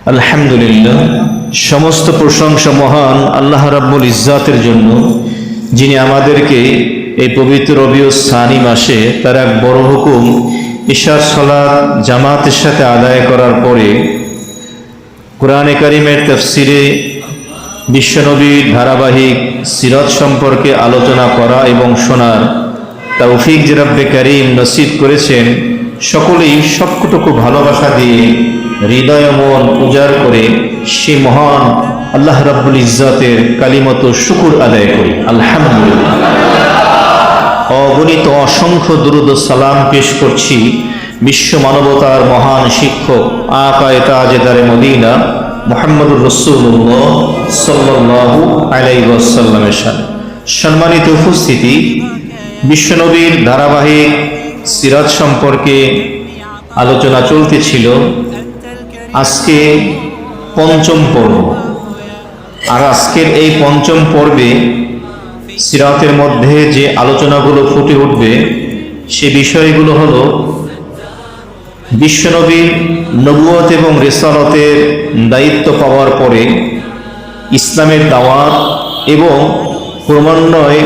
আলহামদুলিল্লাহ, সমস্ত প্রশংসা মহান আল্লাহ রাব্বুল ইজ্জাতের জন্য, যিনি আমাদেরকে এই পবিত্র রবিউস সানি মাসে তার এক বড় হুকুম ইশার সালাত জামাতের সাথে আদায় করার পরে কোরআনে কারিমের তাফসিরে বিশ্বনবীর ধারাবাহিক সিরাত সম্পর্কে আলোচনা করা এবং শোনার তৌফিক যে রব্বে কারীম নসিব করেছেন, সকলেই সবটুকু ভালোবাসা দিয়ে হৃদয় মন উজাড় করে সে মহান আল্লাহ রাব্বুল ইজ্জাতের কালিমত শুকর আদায় করি। আলহামদুলিল্লাহ। অগণিত অসংখ্য দুরূদ ও সালাম পেশ করছি বিশ্ব মানবতার মহান শিক্ষক আকায়ে তাজেদারে মদিনা মুহাম্মদুর রাসূলুল্লাহ সাল্লাল্লাহু আলাইহি ওয়াসাল্লামের সাথে। সম্মানিত উপস্থিতি, বিশ্বনবীর ধারাবাহিক সিরাত সম্পর্কে আলোচনা চলতেছিল। আজকে পঞ্চম পর্ব, আর আজকের এই পঞ্চম পর্বে সিরাতের মধ্যে যে আলোচনাগুলো ফুটে উঠবে সে বিষয়গুলো হলো বিশ্বনবীর নবুয়ত এবং রিসালাতের দায়িত্ব পাওয়ার পরে ইসলামের দাওয়াত এবং ক্রমান্বয়ে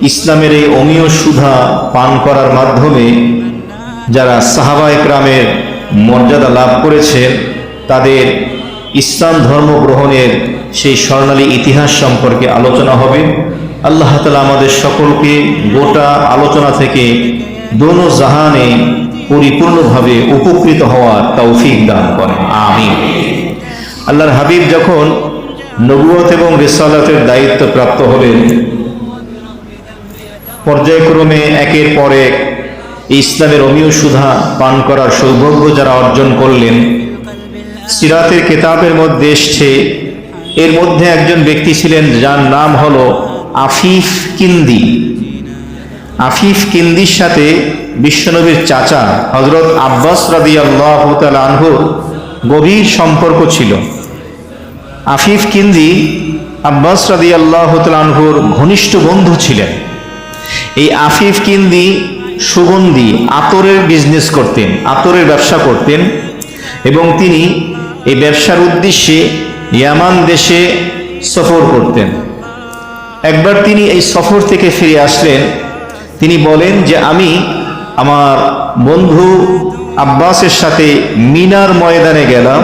ইসলামের এই অমীয় সুধা পান করার মাধ্যমে যারা সাহাবা ইকরামের মর্যাদা লাভ করেছে তাদের ইসলাম ধর্ম গ্রহণের সেই স্বর্ণালী ইতিহাস সম্পর্কে আলোচনা হবে। আল্লাহ তাআলা আমাদের সকলকে গোটা আলোচনা থেকে দোনো জাহানে পরিপূর্ণভাবে উপকৃত হওয়ার তৌফিক দান করেন, আমিন। আল্লাহর হাবিব যখন নবুয়ত এবং রিসালাতের দায়িত্ব প্রাপ্ত হলেন, পর্যায়ক্রমে একের পর এক ইসলামের অমীয় সুধা পান করার সৌভাগ্য যারা অর্জন করলেন, সিরাতের কিতাবের মধ্যে এসছে এর মধ্যে একজন ব্যক্তি ছিলেন যার নাম হলো আফিফ কিন্দি। আফিফ কিন্দির সাথে বিশ্বনবীর চাচা হযরত আব্বাস রাদিয়াল্লাহু তাআলা আনহুর গভীর সম্পর্ক ছিল। আফিফ কিন্দি আব্বাস রাদিয়াল্লাহু তাআলা আনহুর ঘনিষ্ঠ বন্ধু ছিলেন। এই আফিফ কিন্দি সুগন্ধি আতরের বিজনেস করতেন, আতরের ব্যবসা করতেন এবং তিনি এই ব্যবসার উদ্দেশ্যে ইয়ামান দেশে সফর করতেন। একবার তিনি এই সফর থেকে ফিরে আসলেন। তিনি বলেন যে আমি আমার বন্ধু আব্বাসের সাথে মিনার ময়দানে গেলাম।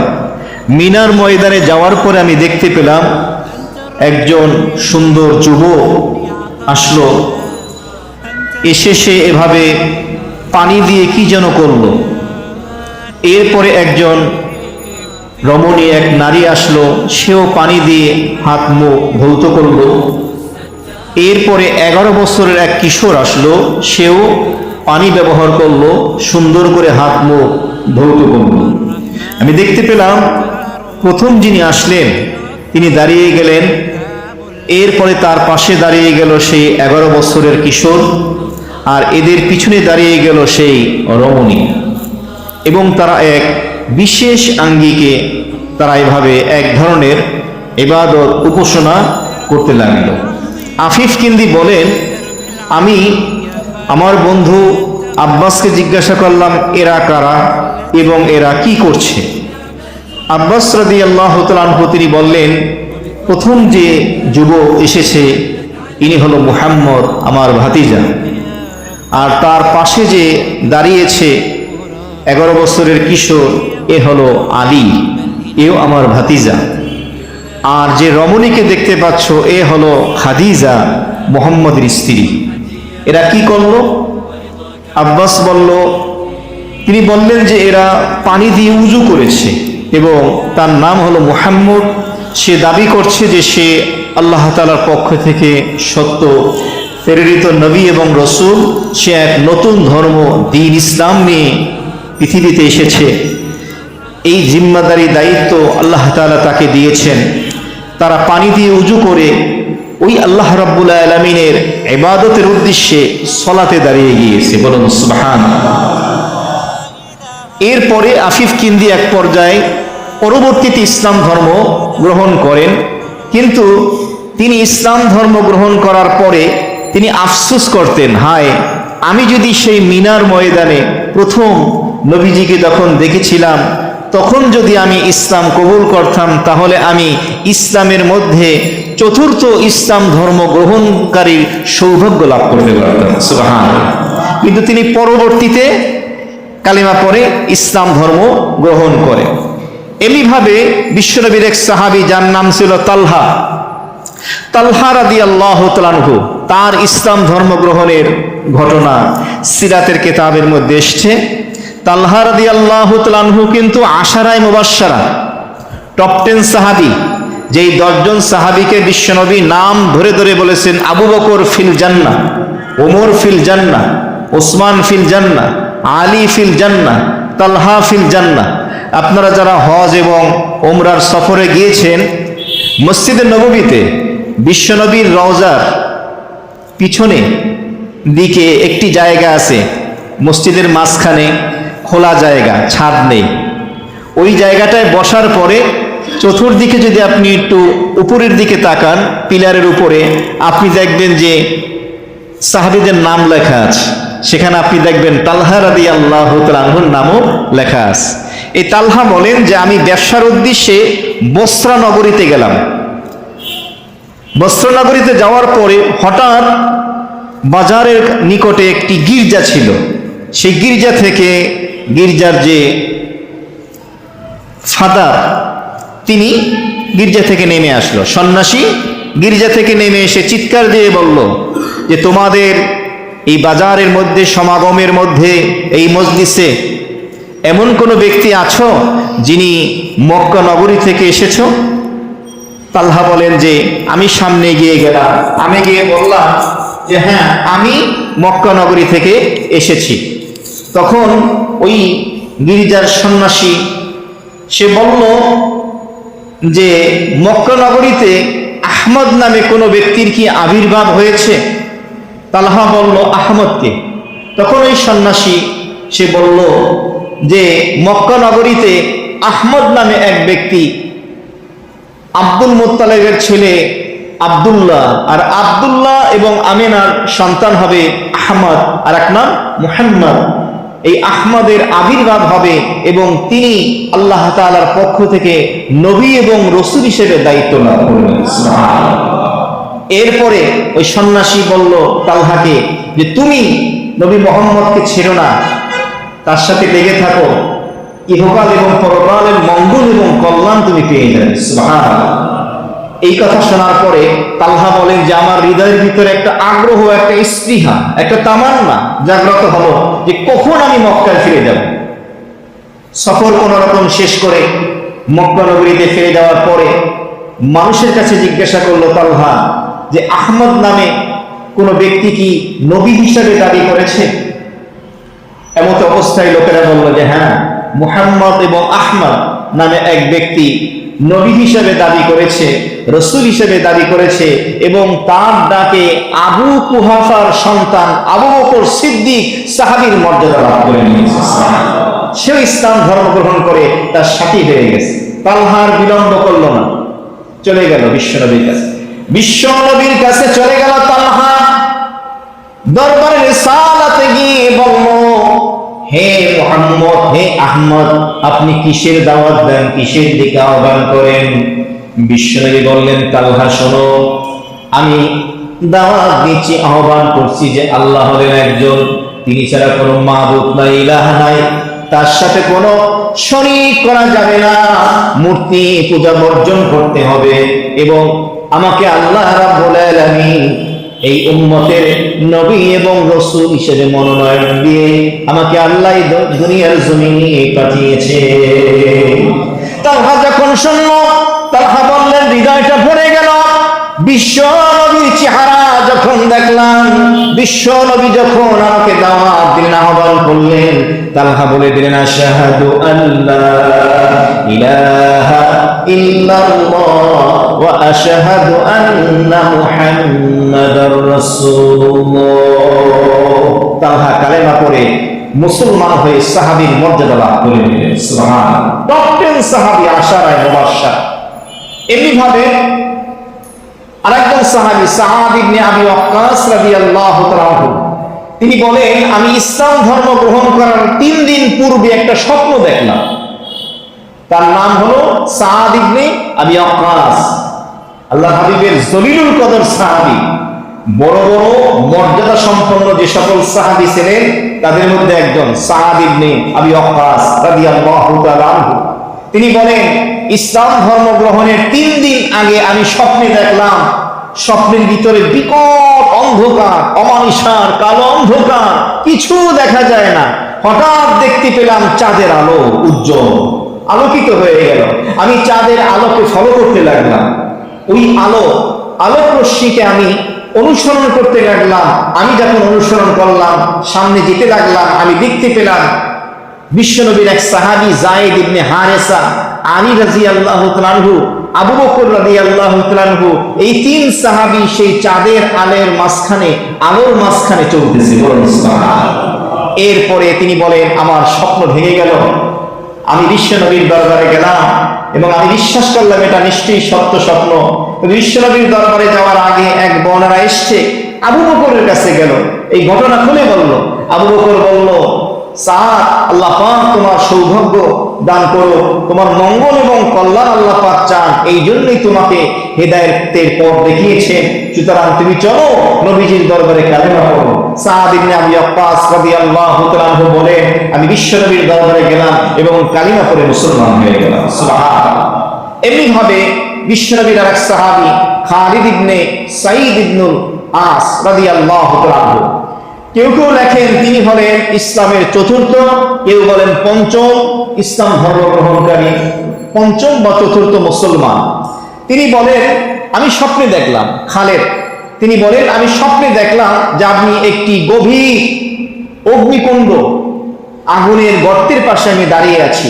মিনার ময়দানে যাওয়ার পরে আমি দেখতে পেলাম একজন সুন্দর যুবক আসলো, এসে সে এভাবে পানি দিয়ে কি যেন করলো। এরপরে একজন রমণী এক নারী আসলো, সেও পানি দিয়ে হাত মুখ ধৌত করলো। এরপরে 11 বছরের এক কিশোর আসলো, সেও পানি ব্যবহার করলো, সুন্দর করে হাত মুখ ধৌত করলো। আমি দেখতে পেলাম প্রথম যিনি আসলেন তিনি দাঁড়িয়ে গেলেন, এরপরে তার পাশে দাঁড়িয়ে গেল সেই 11 বছরের কিশোর, আর এদের পিছনে দাঁড়িয়ে গেল সেই রমণী, এবং তারা এক বিশেষ আঙ্গিকে তারা এভাবে এক ধরনের ইবাদত উপাসনা করতে লাগল। আফিফ কিন্দি বলেন, আমি আমার বন্ধু আব্বাসকে জিজ্ঞাসা করলাম এরা কারা এবং এরা কি করছে। আব্বাস রাদিয়াল্লাহু তাআলা আনহু তিনি বললেন, প্রথম যে যুবক এসেছে ইনি হলো মুহাম্মদ, আমার ভাতিজা, আর তার পাশে যে দাঁড়িয়েছে 11 বছরের কিশোর এ হলো আলী, এও আমার ভাতিজা, আর যে রমণীকে দেখতে পাচ্ছ এ হলো খাদিজা, মুহাম্মদের স্ত্রী। এরা কি করলো? আব্বাস বলল, তিনি বললেন যে এরা পানি দিয়ে উযু করেছে এবং তার নাম হলো মুহাম্মদ। সে দাবি করছে যে সে আল্লাহ তাআলার পক্ষ থেকে সত্য প্রেরিত নবী এবং রসুল, সে এক নতুন ধর্ম দ্বীন ইসলাম নিয়ে পৃথিবীতে এসেছে। এই জিম্মাদারি দায়িত্ব আল্লাহ তাআলা তাকে দিয়েছেন। তারা পানি দিয়ে উযু করে ওই আল্লাহ রাব্বুল আলামিনের ইবাদতের উদ্দেশ্যে সালাতে দাঁড়িয়ে গিয়েছে, বলুন সুবহানাল্লাহ। এরপরে আফিফ কিন্দি এক পর্যায়ে পরবর্তীতে ইসলাম ধর্ম গ্রহণ করেন, কিন্তু তিনি ইসলাম ধর্ম গ্রহণ করার পরে তিনি আফসোস করতেন, হায় আমি যদি সেই মিনার ময়দানে প্রথম নবীজিকে যখন দেখেছিলাম তখন যদি আমি ইসলাম কবুল করতাম তাহলে আমি ইসলামের মধ্যে চতুর্থ ইসলাম ধর্ম গ্রহণকারীর সৌভাগ্য লাভ করতে পারতাম। সুবহানাল্লাহ। কিন্তু তিনি পরবর্তীতে কালিমা পড়ে ইসলাম ধর্ম গ্রহণ করে। এমনিভাবে বিশ্বনবীর এক সাহাবী যার নাম ছিল তালহা রাদিয়াল্লাহু তাআলা আনহু, তার ইসলাম ধর্ম গ্রহণের ঘটনা সিরাতের কিতাবের মধ্যে এসেছে। তালহা রাদিয়াল্লাহু তাআলা আনহু কিন্তু আশারায়ে মুবাশশারা টপ 10 সাহাবী, যেই 10 জন সাহাবীকে বিশ্বনবী নাম ধরে ধরে বলেছেন আবু বকর ফিল জান্নাহ, ওমর ফিল জান্নাহ, ওসমান ফিল জান্নাহ, আলী ফিল জান্নাহ, তালহা ফিল জান্নাহ। আপনারা যারা হজ এবং ওমরার সফরে গিয়েছেন, মসজিদে নববীতে বিশ্বনবীর রওজার পিছনে দিকে একটি জায়গা আছে, মসজিদের মাঝখানে খোলা জায়গা, ছাদ নেই। ওই জায়গাটায় বসার পরে চতুর্দিকে যদি আপনি একটু উপরের দিকে তাকান, পিলারের উপরে আপনি দেখবেন যে সাহাবীদের নাম লেখা আছে। সেখানে আপনি দেখবেন তালহা রাদিয়াল্লাহু তাআলা আনহুর নামও লেখা আছে। এই তালহা বলেন যে আমি ব্যবসার উদ্দেশ্যে বসরা নগরীতে গেলাম। বসরা নগরীতে যাওয়ার পরে হঠাৎ বাজারের নিকটে একটি গির্জা ছিল। সেই গির্জা থেকে গির্জার যে ফাদার তিনি গির্জা থেকে নেমে আসলো। সন্ন্যাসী গির্জা থেকে নেমে এসে চিৎকার দিয়ে বলল যে তোমাদের এই বাজারের মধ্যে সমাগমের মধ্যে এই মজলিসে এমন কোনো ব্যক্তি আছো যিনি মক্কা নগরী থেকে এসেছো? তালহা বলেন যে আমি সামনে গিয়ে গেলাম, আমি গিয়ে বললাম যে হ্যাঁ আমি মক্কা নগরী থেকে এসেছি। তখন ওই গির্জার সন্ন্যাসী সে বলল যে মক্কা নগরীতে আহমদ নামে কোনো ব্যক্তির কি আবির্ভাব হয়েছে? তালহা বলল আহমদকে। তখন ওই সন্ন্যাসী সে বলল যে মক্কা নগরীতে আহমদ নামে এক ব্যক্তি, আব্দুল মুত্তালিবের ছেলে আব্দুল্লাহ, আর আব্দুল্লাহ এবং আমিনার সন্তান হবে আহমদ, আর এক নাম মুহাম্মদ। এই আহমদের আবির্ভাব হবে এবং তিনি আল্লাহ তাআলার পক্ষ থেকে নবী এবং রাসূল হিসেবে দায়িত্ব লাভ করবেন। এরপরে ওই সন্ন্যাসী বলল তালহাকে যে তুমি নবী মুহাম্মদকে ছেড়ো না, তার সাথে লেগে থাকো, ইহকাল এবং পরকালের মঙ্গল এবং কল্যাণ তুমি পেয়ে যাবে। সুবহানাল্লাহ। এই কথা শোনার পরে তালহা বলেন যে আমার হৃদয়ের ভিতরে একটা আগ্রহ, একটা স্পৃহা, একটা তামান্না জাগ্রত হলো যে কখন আমি মক্কায় ফিরে যাব। সফর কোনো রকম শেষ করে মক্কা নগরীতে ফিরে যাওয়ার পরে মানুষের কাছে জিজ্ঞাসা করলো তালহা যে আহমদ নামে কোন ব্যক্তি কি নবী হিসাবে দাবি করেছে? এমত অবস্থায় লোকেরা বলল যে হ্যাঁ, মুহাম্মদ এবং আহমদ নামে এক ব্যক্তি নবী হিসেবে দাবি করেছে, রাসূল হিসেবে দাবি করেছে এবং তার ডাকে আবু কুহাফার সন্তান আবু বকর সিদ্দিক সাহাবীর মর্যাদা লাভ করে নিয়েছে। সে ইসলাম ধর্ম গ্রহণ করে তার সাথী হয়ে গেছে। তালহার বিলম্ব করল না, চলে গেল বিশ্বনবীর কাছে। বিশ্বনবীর কাছে চলে গেল তালহা, দরবারে রিসালাতে গিয়ে বলল হে মুহাম্মদ, হে আহমদ, আপনি কিসের দাওয়াত দেন, কিসের দিকে আহ্বান করেন? বিশ্বনবী বললেন তালহা শোনো, আমি দাওয়াত দিচ্ছি, আহ্বান করছি যে আল্লাহ হলেন একজন, তিনি ছাড়া কোনো মাবুদ নাই, ইলাহ নাই, তার সাথে কোনো শরীক করা যাবে না, মূর্তি পূজা বর্জন করতে হবে এবং আমাকে আল্লাহ রাব্বুল আলামিন এই উম্মতের নবী এবং রাসূল হিসেবে মনোনয়ন দিয়ে আমাকে আল্লাহ দুনিয়ার জমিনে পাঠিয়েছে। তালহা যখন শুনল, তালহা বললেন হৃদয়টা ভরে গেল। বিশ্ব নবীর চেহারা যখন দেখলাম, বিশ্ব নবী যখন আমাকে দাওয়াত দিলেন, আহ্বান করলেন, তালহা বলে দিলেন আশহাদু আল্লা ইলাহা ইল্লাল্লাহ ওয়া আশহাদু আন্না মুহাম্মাদার রাসূলুল্লাহ। তালহা কালেমা পড়ে মুসলমান হয়ে সাহাবীর মর্যাদা লাভ করে নিলেন। সুবহানাল্লাহ। টপ 10 সাহাবী, আশারায়ে মুবাশশারা। এমনি ভাবে আরেকজন সাহাবী সাআদ ইবনে আবি ওয়াক্কাস রাদিয়াল্লাহু তাআলা আনহু, তিনি বলেন আমি ইসলাম ধর্ম গ্রহণ করার 3 দিন পূর্বে একটা স্বপ্ন দেখলাম। তার নাম হলো সাদ ইবনে আবি ওয়াক্কাস। আল্লাহ হাবিবের জলিলুল কদর সাহাবী, বড় বড় মর্যাদা সম্পন্ন যে সকল সাহাবী ছিলেন তাদের মধ্যে একজন সাদ ইবনে আবি ওয়াক্কাস রাদিয়াল্লাহু তাআলা আনহু। তিনি বলেন, ইসলাম ধর্ম গ্রহণের 3 দিন আগে আমি স্বপ্নে দেখলাম, স্বপ্নের ভিতরে বিকট অন্ধকার, অমানিসার কালো অন্ধকার, কিছু দেখা যায় না। হঠাৎ দেখতে পেলাম চাঁদের আলো উজ্জ্বল, আলোকিত হয়ে গেল। আমি চাঁদের আলোকে ফলো করতে লাগলাম। ওই আলোক রশ্মিকে আমি অনুসরণ করতে লাগলাম। আমি যখন অনুসরণ করলাম, সামনে যেতে লাগলাম, আমি দেখতে পেলাম বিশ্বনবীর এক সাহাবী যায়েদ ইবনে হারেসা, আলী রাদিয়াল্লাহু তাআলা আনহু, আবু বকর রাদিয়াল্লাহু তাআলা আনহু, এই 3 সাহাবী সেই চাঁদের আলোর মাঝখানে চলতেছে। এরপরে তিনি বলেন, আমার স্বপ্ন ভেঙে গেল। আমি বিশ্বনবীর দরবারে গেলাম এবং আমি বিশ্বাস করলাম এটা নিশ্চয়ই সত্য স্বপ্ন। বিশ্বনবীর দরবারে যাওয়ার আগে এক বর্ণনা এসছে, আবু বকরের কাছে গেল, এই ঘটনা খুলে বলল। আবু বকর বলল, সাদ, আল্লাহ পাক তোমার সৌভাগ্য দান করো, তোমার মঙ্গল এবং কল্যাণ আল্লাহ পাক চান, এই জন্যই তোমাকে হেদায়েতের পথ দেখিয়েছেন। সুতরাং তুমি চলো নবীজির দরবারে কালেমা পড়ো। সাদ ইবনে আবি ওয়াক্কাস রাদিয়াল্লাহু তাআলা আনহু বলে, আমি বিশ্বনবীর দরবারে গেলাম এবং কালিমা পড়ে মুসলমান হয়ে গেলাম। সুবহানাল্লাহ। এমনি ভাবে বিশ্বনবীর আরেক সাহাবী খালিদ ইবনে সাঈদ ইবনুল আস রাদিয়াল্লাহু তাআলা আনহু, কেউ কেউ লেখেন তিনি হলেন ইসলামের 4র্থ, কেউ বলেন 5ম ইসলাম ধর্ম গ্রহণকারী, 5ম বা 4র্থ মুসলমান। তিনি বলেন, আমি স্বপ্নে দেখলাম, খালেদ তিনি বলেন, আমি স্বপ্নে দেখলাম যে আপনি একটি গভীর অগ্নিকুণ্ড, আগুনের গর্তের পাশে আমি দাঁড়িয়ে আছি,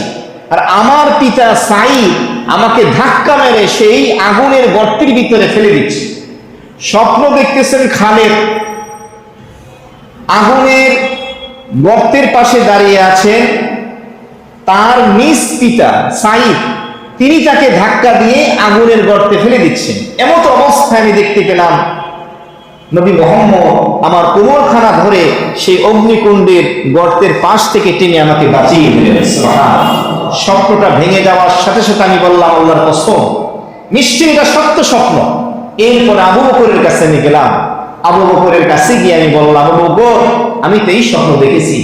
আর আমার পিতা সাঈদ আমাকে ধাক্কা মেরে সেই আগুনের গর্তের ভিতরে ফেলে দিচ্ছে। স্বপ্ন দেখতেছেন খালেদ আগুনের গর্তের পাশে দাঁড়িয়ে আছেন, তার নিজ পিতা সাঈদ তিনি তাকে ধাক্কা দিয়ে আগুনের গর্তে ফেলে দিচ্ছেন। এমত অবস্থায় আমি দেখতে পেলাম নবী মুহাম্মদ আমার কোমরখানা ধরে সেই অগ্নিকুণ্ডের গর্তের পাশ থেকে টেনে আমাকে বাঁচিয়ে দিলেন। স্বপ্নটা ভেঙে যাওয়ার সাথে সাথে আমি বললাম, আল্লাহর কসম, নিশ্চয়ই এটা সত্য স্বপ্ন। এরপর আবু বকরের কাছে আমি গেলাম। আবু বকরের কাছে গিয়ে আমি বললাম, আবু বকর, আমি তো এই স্বপ্ন দেখেছি।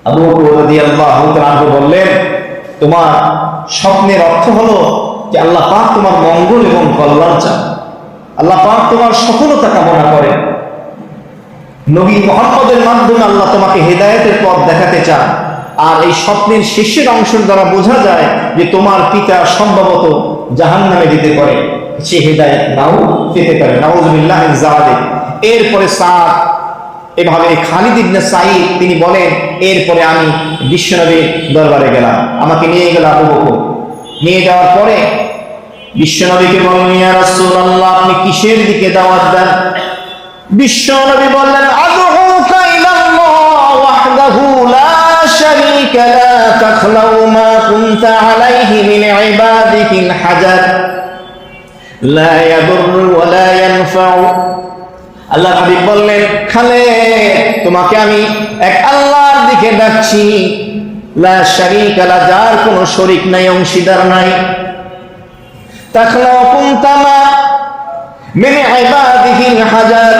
আবু বকর রাদিয়াল্লাহু তাআলা আনহু বললেন, তোমার স্বপ্নের অর্থ হলো যে আল্লাহ পাক তোমার মঙ্গল এবং কল্যাণ চান, আল্লাহ পাক তোমার সফলতা কামনা করেন। নবী মুহাম্মদের মাধ্যমে আল্লাহ তোমাকে হেদায়েতের পথ দেখাতে চান। আর এই স্বপ্নের শেষের অংশের দ্বারা বোঝা যায় যে তোমার পিতা সম্ভবত জাহান্নামে যেতে পারে, সে হেদায়েত নাও পেতে পারে। নাউযুবিল্লাহ মিন যালিক। এরপরে সাদ এভাবে খালিদ ইবনে সাঈদ তিনি বলেন, এরপরে আমি বিশ্বনবীর দরবারে গেলাম, আমাকে নিয়ে গেল আবু বকর। নিয়ে যাওয়ার পরে বিশ্বনবীকে বললেন, ইয়া রাসূলুল্লাহ, আপনি কিসের দিকে দাওয়াত দেন? বিশ্বনবী বললেন, আদউকা ইলাল্লাহ ওয়াহদাহু লা শারীকা লা তাখলাউ মা কুনতা আলাইহি মিন ইবাদিহিল হাজার লা ইয়াদুররু ওয়া লা ইয়ানফাউ। আল্লাহ হাবিব বললেন, খালেদ, তোমাকে আমি এক আল্লাহর দিকে ডাকছি, লা শারীকা লা, যার কোনো শরীক নাই, অংশীদার নাই, তাখলাউ কুনতামা মিন ইবাদিহিল হাজার,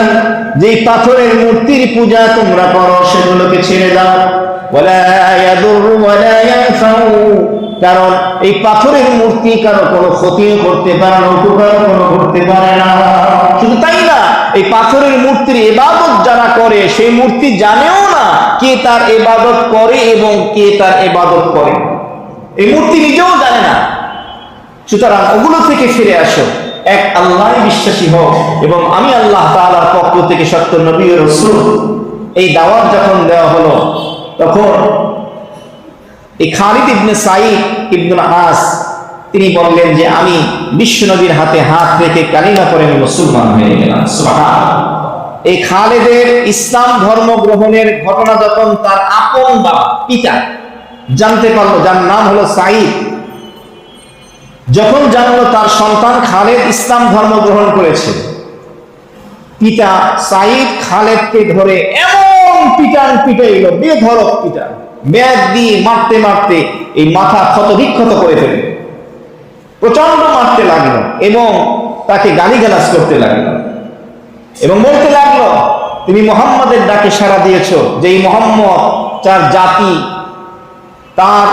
যে পাথরের মূর্তির পূজা তোমরা করো সেগুলোকে ছেড়ে দাও, ওয়ালা ইয়াদুররু ওয়ালা ইয়ানফাউ, কারণ এই পাথরের মূর্তি কারো কোনো ক্ষতিও করতে পারে না, উপকারও কোনো করতে পারে না। শুধু তাই না, এই পাথরের মূর্তির ইবাদত যারা করে সেই মূর্তি জানেও না কে তার ইবাদত করে এবং কে তার ইবাদত করে, এই মূর্তি নিজেও জানে না। সুতরাং ওগুলো থেকে ফিরে আসো, এক আল্লাহই বিশ্বাসী হও, এবং আমি আল্লাহ তাআলার পক্ষ থেকে সত্য নবী ও রাসূল। এই দাওয়াত যখন দেওয়া হলো, তখন এই খালিদ ইবনে সাঈদ ইবনুল আস তিনি বললেন যে আমি বিশ্বনবীর হাতে হাত রেখে কালিমা পড়ে আমি মুসলমান হয়ে গেলাম। সুবহানাল্লাহ। এই খালিদের ইসলাম ধর্ম গ্রহণের ঘটনা যখন তার আপন বাবা পিতা জানতে পারলো, যার নাম হলো সাঈদ, যখন জানলো তার সন্তান খালিদ ইসলাম ধর্ম গ্রহণ করেছে, পিতা সাঈদ খালিদকে ধরে এমন পিটান পিটাইল, বেধড়ক পিটান, ব্যাগ দিয়ে মারতে মারতে এই মাথা ক্ষতবিক্ষত করে ফেলে, প্রচন্ড মারতে লাগলো এবং তাকে গালিগালাজ করতে লাগলো এবং বলতে লাগলো, তুমি মুহাম্মাদের ডাকে সাড়া দিয়েছো, যে এই মুহাম্মদ তার জাতি তার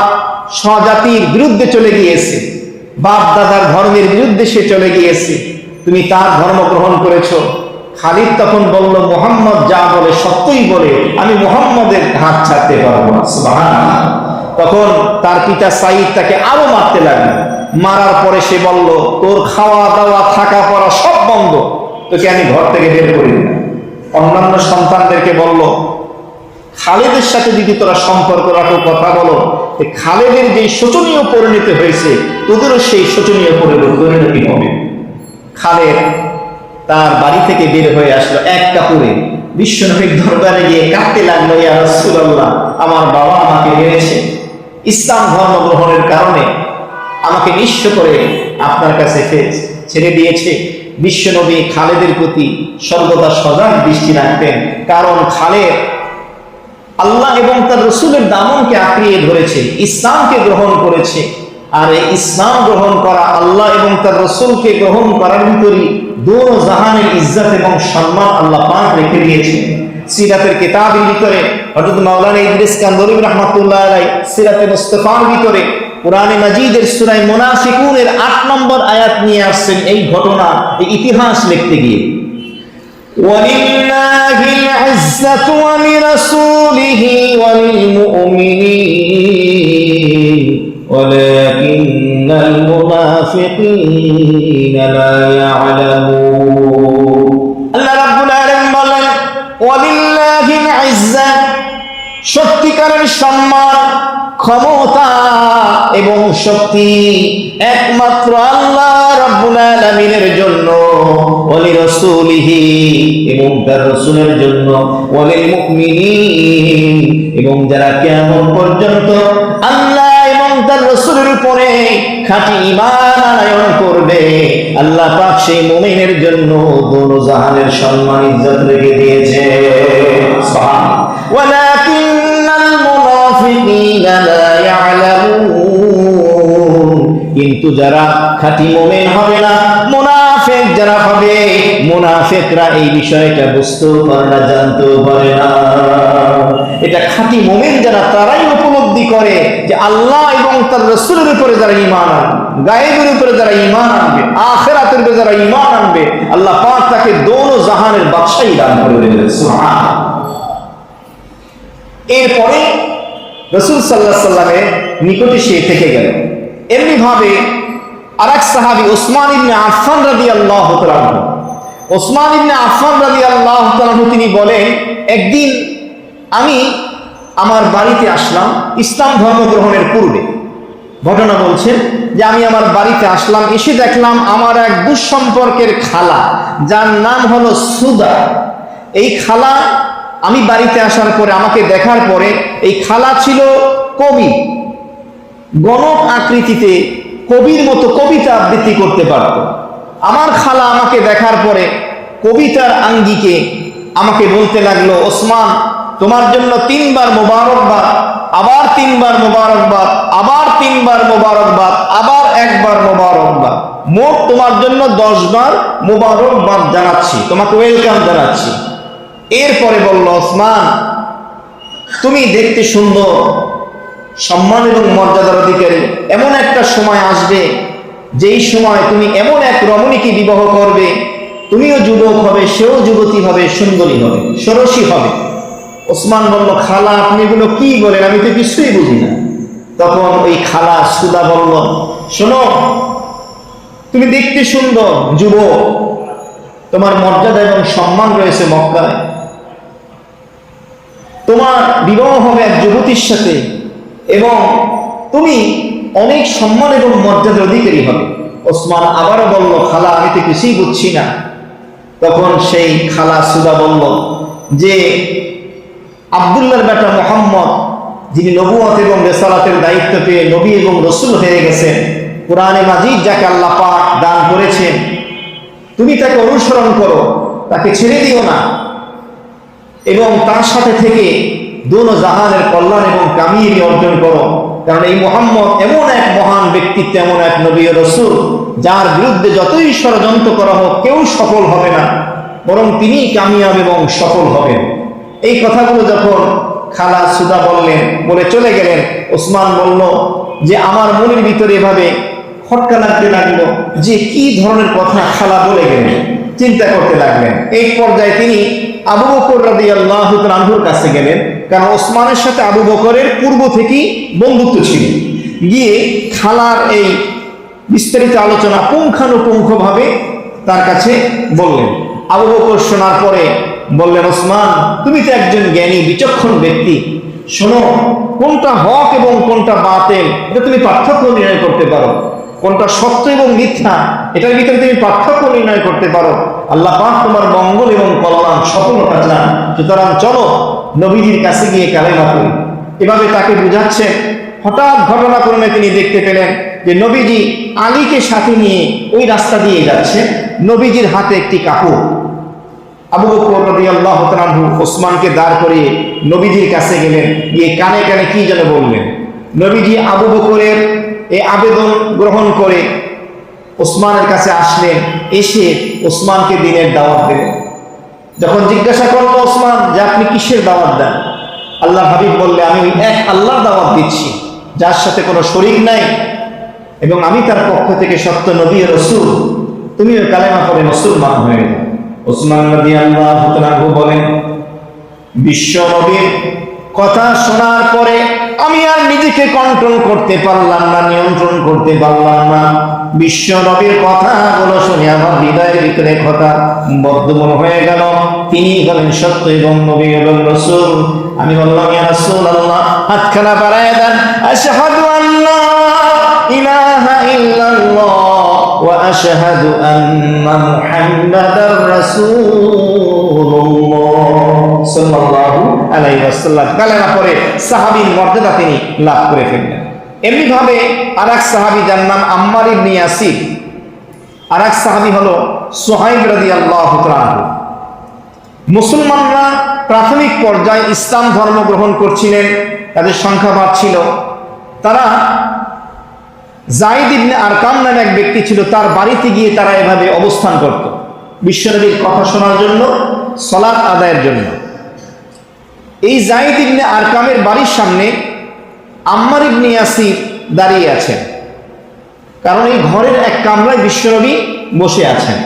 স্বজাতির বিরুদ্ধে চলে গিয়েছে, বাপ দাদার ধর্মের বিরুদ্ধে সে চলে গিয়েছে, তুমি তার ধর্ম গ্রহণ করেছো। খালিদ তখন বলল, মুহাম্মদ যা বলে সত্যই বলে, আমি মুহাম্মদের হাত ছাড়তে পারবো না। সুবহানাল্লাহ। তখন তার পিতা সাঈদ তাকে আরো মারতে লাগলো। মারার পরে সে বলল, তোর খাওয়া দাওয়া থাকা পড়া সব বন্ধ, তোকে আমি ঘর থেকে বের করে দিলাম। অন্যান্য সন্তানদেরকে বলল, খালেদের সাথে যদি তোরা সম্পর্ক রাখো, কথা বলো, খালেদের যে শোচনীয় পরিণতি হয়েছে তোদেরও সেই শোচনীয় পরিণতি হবে। খালেদ তার বাড়ি থেকে বের হয়ে আসলো এক কাপড়ে, বিশ্বনবীর দরবারে গিয়ে কাঁদতে লাগলো, ইয়া রাসূলুল্লাহ, আমার বাবা আমাকে মেরেছে, ইসলাম ধর্ম গ্রহণের কারণে আমাকে নিঃস্ব করে আপনার কাছে ছেড়ে দিয়েছে। বিশ্বনবী খালেদের প্রতি সর্বদা সজাগ দৃষ্টি রাখতেন, কারণ খালেদ আল্লাহ এবং তার রসুলের দামনকে আঁকড়িয়ে ধরেছে, ইসলামকে গ্রহণ করেছে। আর এই ইসলাম গ্রহণ করা, আল্লাহ এবং তার রসুলকে গ্রহণ করার ভিতরে দোনো জাহানের ইজ্জত এবং সম্মান আল্লাহ পাক রেখে দিয়েছে। সিরাতের কিতাবের ভিতরে হযরত মাওলানা ইদ্রিস কান্দরী রাহমাতুল্লাহ আলাইহি সিরাতে মুস্তাফার ভিতরে কোরআনে মাজিদের সূরা মুনাফিকুনের ৮ নম্বর আয়াত নিয়ে আসছেন এই ঘটনা, এই ইতিহাস লিখতে গিয়ে। ওয়ালিল্লাহিল ইজ্জাতু ওয়া লিরাসূলিহি ওয়া লিলমুমিনিন ওয়ালাকিন্নাল মুনাফিকিনা লা ইয়ালামুন। আল্লাহ রাব্বুল আলামিন বলেন, ওয়ালিল্লাহিল ইজ্জাত, সত্যিকারের সম্মান, ক্ষমতা এবং শক্তি একমাত্র আল্লাহ রাব্বুল আলামিনের জন্য, ওয়ালি রাসূলিহি এবং তার রাসূলের জন্য, ওয়ালিল মুমিনিন এবং যারা কিয়ামত পর্যন্ত আল্লাহ এবং তার রাসূলের উপরে খাঁটি ঈমান আনয়ন করবে, আল্লাহ পাক সেই মুমিনের জন্য দোনো জাহানের সম্মান ইজ্জত রেখে দিয়েছে। সুবহানাল্লাহ। ওয়ালাকিন্নাল মুনাফিকিনা লা ইয়ালামুন, কিন্তু যারা খাঁটি মুমিন হবে না, মুনাফিক যারা হবে, মুনাফিকরা এই বিষয়টা বুঝতেও পারে না, জানতেও পারে না। এটা খাঁটি মুমিন যারা, তারাই উপলব্ধি করে যে আল্লাহ এবং তার রাসূলের উপরে যারা ঈমান আনবে, গায়েবের উপরে যারা ঈমান আনবে, আখিরাতের উপরে যারা ঈমান আনবে, আল্লাহ পাক তাকে দোনো জাহানের বাদশাহী দান করে দেবেন। সুবহানাল্লাহ। এরপরে রাসূল সাল্লাল্লাহু আলাইহি সাল্লামের নিকটে সে থেকে গেল। এমনি ভাবে আরেক সাহাবী ওসমান ইবনে আফফান রাদিয়াল্লাহু তাআলা আনহু, ওসমান ইবনে আফফান রাদিয়াল্লাহু তাআলা আনহু তিনি বলেন, একদিন আমি আমার বাড়িতে আসলাম ইসলাম ধর্ম গ্রহণের পূর্বে। ঘটনা বলছেন যে আমি আমার বাড়িতে আসলাম, এসে দেখলাম আমার এক দুঃসম্পর্কের খালা, যার নাম হলো সুদা। এই খালা আমি বাড়িতে আসার পরে, আমাকে দেখার পরে, এই খালা ছিল কবি, গণক আকৃতিতে কবির মতো কবিতা আবৃত্তি করতে পারত। আমার খালা আমাকে দেখার পরে কবিতার আঙ্গিকে আমাকে বলতে লাগলো, ওসমান, তোমার জন্য 3 বার মোবারকবাদ, আবার 3 বার মোবারকবাদ, আবার 3 বার মোবারকবাদ, আবার 1 বার মোবারকবাদ, মোট তোমার জন্য 10 বার মোবারকবাদ জানাচ্ছি, তোমাকে ওয়েলকাম জানাচ্ছি। এরপরে বলল, ওসমান, তুমি দেখতে সুন্দর, সম্মান এবং মর্যাদার অধিকারী, এমন একটা সময় আসবে যেই সময় তুমি এমন এক রমণীকে বিবাহ করবে, তুমিও যুবক হবে, সেও যুবতী হবে, সুন্দরী হবে, ষোড়শী হবে। ওসমান বলল, খালা, আপনি এগুলো কি বলেন, আমি তো কিছুই বুঝি না। তখন ওই খালা সুদা বলল, শোনো, তুমি দেখতে সুন্দর, যুবক, তোমার মর্যাদা এবং সম্মান রয়েছে মক্কায়, তোমার বিবাহ হবে এক যুবতীর সাথে এবং তুমি অনেক সম্মান এবং মর্যাদার অধিকারী হবে। ওসমান আবারও বলল, খালা, আমি তো কিছুই বুঝছি না। তখন সেই খালা সুদা বলল যে আব্দুল্লাহর বেটা মুহাম্মদ, যিনি নবুয়ত এবং রিসালাতের দায়িত্ব পেয়ে নবী এবং রাসূল হয়ে গেছেন, কোরআনে মাজিদ যাকে আল্লাহ পাক দান করেছেন, তুমি তাকে অনুসরণ করো, তাকে ছেড়ে দিও না এবং তার সাথে থেকে দোনো জাহানের কল্যাণ এবং কামিয়াবি অর্জন করো। কারণ এই মুহাম্মদ এমন এক মহান ব্যক্তিত্ব, এমন এক নবী ও রাসূল, যার বিরুদ্ধে যতই ষড়যন্ত্র করা হোক কেউ সফল হবে না, বরং তিনি কামিয়াব এবং সফল হবেন। এই কথাগুলো যখন খালা সুদা বললেন, বলে চলে গেলেন, ওসমান বলল যে আমার মনের ভিতরে এভাবে খটকা লাগতে লাগলো যে কি ধরনের কথা খালা বলে গেলেন। চিন্তা করতে লাগলেন। এই পর্যায়ে তিনি আবু বকর রাদিয়াল্লাহু তাআলা আনহুর কাছে গেলেন, কারণ ওসমানের সাথে আবু বকরের পূর্ব থেকেই বন্ধুত্ব ছিল। গিয়ে খালার এই বিস্তারিত আলোচনা পুঙ্খানুপুঙ্খভাবে তার কাছে বললেন। আবু বকর শোনার পরে বললেন, ওসমান, তুমি তো একজন জ্ঞানী বিচক্ষণ ব্যক্তি, শোনো, কোনটা হক এবং কোনটা বাতিল এটা তুমি পার্থক্য নির্ণয় করতে পারো, কোনটা সত্য এবং মিথ্যা এটার ভিতরে তুমি পার্থক্য নির্ণয় করতে পারো। আল্লাহ পাক তোমার মঙ্গল এবং কল্যাণ সফলতা চান, সুতরাং চলো নবীজির কাছে গিয়ে কালেমা পড়ি। এভাবে তাকে বুঝাচ্ছে। হঠাৎ ঘটনাক্রমে তিনি দেখতে পেলেন যে নবীজি আলীকে সাথে নিয়ে ওই রাস্তা দিয়ে যাচ্ছে, নবীজির হাতে একটি কাপড়। আবু বকর রাদিয়াল্লাহু তাআলা আনহু ওসমানকে দাঁড় করিয়ে নবীজির কাছে গেলেন, গিয়ে কানে কানে কি যেন বললেন। নবীজি আবু বকরের এই আবেদন গ্রহণ করে ওসমানের কাছে আসলেন, এসে ওসমানকে দ্বীনের দাওয়াত দিলেন। যখন জিজ্ঞাসা করলো ওসমান যে আপনি কিসের দাওয়াত দেন, আল্লাহ হাবিব বললে, আমি ওই এক আল্লাহর দাওয়াত দিচ্ছি যার সাথে কোনো শরীক নাই এবং আমি তার পক্ষ থেকে সত্য নবী ও রাসূল, তুমিও কালেমা পড়ে মুসলমান হয়ে যাও। ওসমান রাদিয়াল্লাহু তাআলা আনহু বলেন, বিশ্ব নবীর কথা শোনার পরে আমি আর নিজেকে কন্ট্রোল করতে পারলাম না, নিয়ন্ত্রণ করতে পারলাম না। বিশ্ব নবীর কথাগুলো শুনে আমার হৃদয়ের ভিতরে কথা বদ্ধমূল হয়ে গেল। তিনি হলেন সত্য এবং নবী এবং রাসূল। আমি বললাম, ইয়া রাসূলুল্লাহ, হাতখানা বাড়ায় দেন, আশহাদু আল্লা ইলাহা ইল্লাল্লাহ ওয়া আশহাদু আন্না মুহাম্মাদার রাসূলুল্লাহ সাল্লাল্লাহু আলাইহি ওয়াসাল্লাম। কালেমা পড়ে সাহাবীর মর্যাদা তিনি লাভ করে ফেললেন। এমনি ভাবে আরেক সাহাবী যার নাম আম্মার ইবনে ইয়াসির, আরেক সাহাবী হলো সুহাইব রাদিয়াল্লাহু তাআলা আনহু। মুসলমানরা প্রাথমিক পর্যায়ে ইসলাম ধর্ম গ্রহণ করছিলেন, তাদের সংখ্যা বাড়ছিল। তারা যায়েদ ইবনে আরকাম নামে এক ব্যক্তি ছিল, তার বাড়িতে গিয়ে তারা এভাবে অবস্থান করত বিশ্বনবীর কথা শোনার জন্য, সালাত আদায়ের জন্য। এই যায়েদ ইবনে আরকামের বাড়ির সামনে আম্মার ইবনে ইয়াসির দাঁড়িয়ে আছেন, কারণ এই ঘরের এক কামরায় বিশ্বনবী বসে আছেন।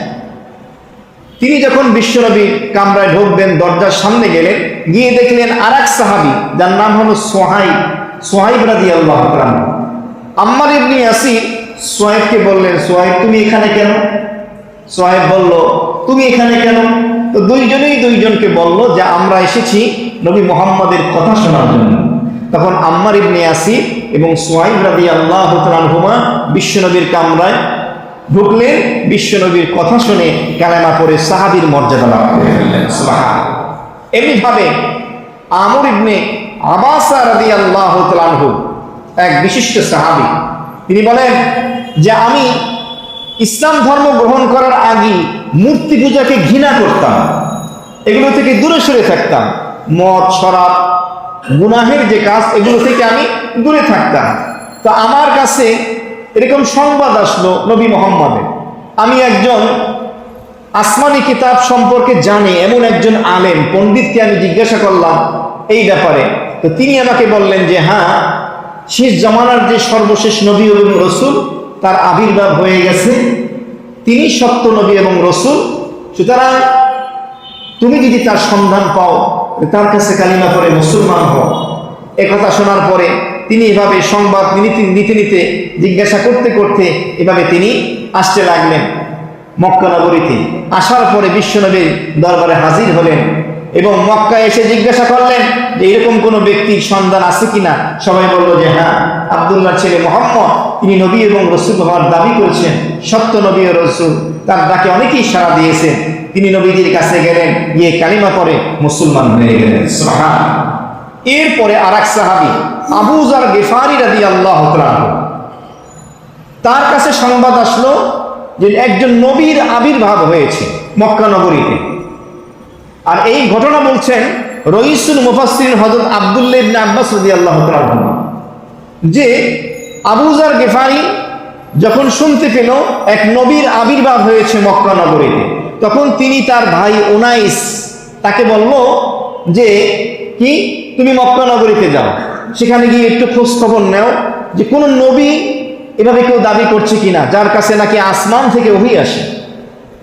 তিনি যখন বিশ্বনবীর কামরায় ঢুকবেন, দরজার সামনে গেলেন, গিয়ে দেখলেন আরেক সাহাবী যার নাম হলো সুহাইব রাদিয়াল্লাহু তাআলা। আম্মার ইবনে ইয়াসির সুহাইবকে বললেন, সুহাইব তুমি এখানে কেন? সুহাইব বলল, তুমি এখানে কেন? তো দুইজনেই দুইজনকে বলল যে আমরা এসেছি নবী মুহাম্মদের কথা শোনার জন্য। তখন আম্মার ইবনে ইয়াসির এবং সুহাইব রাদিয়াল্লাহু তাআলা আনহুমা বিশ্বনবীর কামরায় ঢুকলেন, বিশ্বনবীর কথা শুনে কালেমা পড়ে সাহাবীর মর্যাদা লাভ করে ফেললেন। সুবহানাল্লাহ। এমনিভাবে আমর ইবনে আবাসা রাদিয়াল্লাহু তাআলা আনহু এক বিশিষ্ট সাহাবী, তিনি বলেন যে আমি ইসলাম ধর্ম গ্রহণ করার আগে মূর্তি পূজাকে ঘৃণা করতাম, এগুলো থেকে দূরে সরে থাকতাম, মদ শরাব গুনাহের যে কাজ এগুলো থেকে আমি দূরে থাকতাম। তো আমার কাছে এরকম সংবাদ আসলো নবী মুহাম্মদের, আমি একজন আসমানি কিতাব সম্পর্কে জানি এমন একজন আলেম পণ্ডিতকে আমি জিজ্ঞাসা করলাম এই ব্যাপারে। তো তিনি আমাকে বললেন যে হ্যাঁ, শেষ জামানার যে সর্বশেষ নবী এবং রসুল তার আবির্ভাব হয়ে গেছে, তিনি সত্য নবী এবং রসুল, সুতরাং তুমি যদি তার সন্ধান পাও তার কাছে কালিমা পড়ে মুসলমান হও। একথা শোনার পরে তিনি এভাবে সংবাদ নিতে নিতে জিজ্ঞাসা করতে করতে এভাবে তিনি আসতে লাগলেন মক্কা নগরীতে। আসার পরে বিশ্বনবীর দরবারে হাজির হলেন এবং মক্কায় এসে জিজ্ঞাসা করলেন যে এরকম কোনো ব্যক্তির সন্ধান আছে কিনা। সবাই বলল যে হ্যাঁ, আব্দুল্লাহর ছেলে মুহাম্মদ, তিনি নবী এবং রসুল হওয়ার দাবি করেছেন, সত্য নবী ও রসুল, তার ডাকে অনেকেই সাড়া দিয়েছেন। তিনি নবীজির কাছে গেলেন, গিয়ে কালিমা পড়ে মুসলমান হয়ে গেলেন। সুবহানাল্লাহ। এরপরে আরেক সাহাবী আবু যার গিফারি রাদিয়াল্লাহু তাআলা, তার কাছে সংবাদ আসলো যে একজন নবীর আবির্ভাব হয়েছে মক্কা নগরীতে। আর এই ঘটনা বলছেন রইসুল মুফাসসিরিন হযরত আব্দুল্লাহ ইবনে আব্বাস রাদিয়াল্লাহু তাআলা আনহু যে আবু যর গিফারি যখন শুনতে পেল এক নবীর আবির্ভাব হয়েছে মক্কা নগরীতে, তখন তিনি তার ভাই উনাইস তাকে বলল যে কি তুমি মক্কা নগরীতে যাও, সেখানে গিয়ে একটু খোঁজ খবর নাও যে কোন নবী এভাবে কেউ দাবি করছে কিনা যার কাছে নাকি আসমান থেকে ওহী আসে।